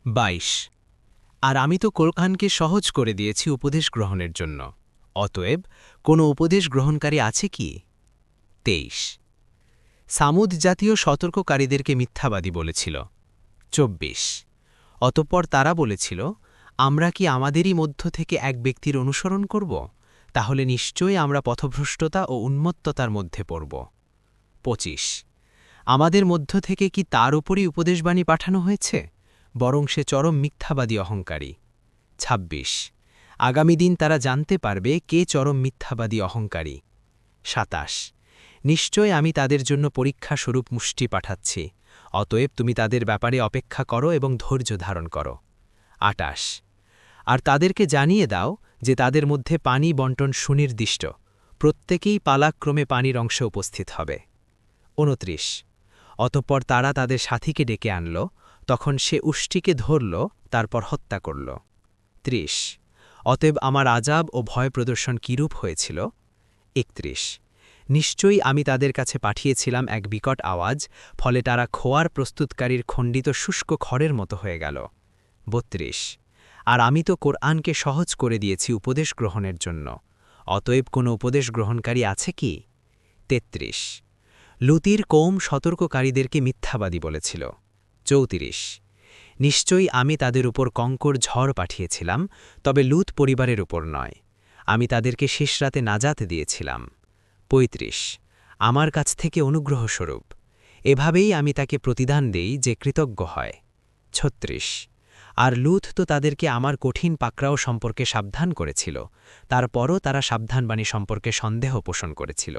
২২ আর আমি তো কোরআনকে সহজ করে দিয়েছি উপদেশ গ্রহণের জন্য, অতএব কোনো উপদেশ গ্রহণকারী আছে কি? ২৩ সামুদ জাতীয় সতর্ককারীদেরকে মিথ্যাবাদী বলেছিল। ২৪ অতঃপর তারা বলেছিল, আমরা কি আমাদেরই মধ্য থেকে এক ব্যক্তির অনুসরণ করব? তাহলে নিশ্চয়ই আমরা পথভ্রষ্টতা ও উন্মত্ততার মধ্যে পড়ব। ২৫ আমাদের মধ্য থেকে কি তার উপরই উপদেশবাণী পাঠানো হয়েছে? বরং সে চরম মিথ্যাবাদী অহংকারী। ২৬ আগামী দিন তারা জানতে পারবে কে চরম মিথ্যাবাদী অহংকারী। ২৭ নিশ্চয় আমি তাদের জন্য পরীক্ষা স্বরূপ মুষ্টি পাঠাচ্ছি, অতএব তুমি তাদের ব্যাপারে অপেক্ষা করো এবং ধৈর্য ধারণ করো। ২৮ আর তাদেরকে জানিয়ে দাও যে তাদের মধ্যে পানি বন্টন সুনির্দিষ্ট, প্রত্যেকেই পালাক্রমে পানির অংশে উপস্থিত হবে। ২৯ অতঃপর তারা তাদের সাথীকে ডেকে আনল, তখন সে উষ্টিকে ধরল, তারপর হত্যা করল। ৩০ অতএব আমার আযাব ও ভয় প্রদর্শন কিরূপ হয়েছিল। ৩১ নিশ্চয়ই আমি তাদের কাছে পাঠিয়েছিলাম এক বিকট আওয়াজ, ফলে তারা খোয়ার প্রস্তুতকারীর খণ্ডিত শুষ্ক খড়ের মতো হয়ে গেল। ৩২ আর আমি তো কোরআনকে সহজ করে দিয়েছি উপদেশ গ্রহণের জন্য, অতএব কোনো উপদেশ গ্রহণকারী আছে কি? ৩৩ লুতির কৌম সতর্ককারীদেরকে মিথ্যাবাদী বলেছিল। ৩৪ নিশ্চয়ই আমি তাদের উপর কঙ্কর ঝড় পাঠিয়েছিলাম, তবে লুত পরিবারের উপর নয়। আমি তাদেরকে শেষ রাতে নাজাত দিয়েছিলাম। ৩৫ আমার কাছ থেকে অনুগ্রহস্বরূপ, এভাবেই আমি তাকে প্রতিদান দেই যে কৃতজ্ঞ হয়। ৩৬ আর লুত তো তাদেরকে আমার কঠিন পাকড়াও সম্পর্কে সাবধান করেছিল, তারপরও তারা সাবধানবাণী সম্পর্কে সন্দেহ পোষণ করেছিল।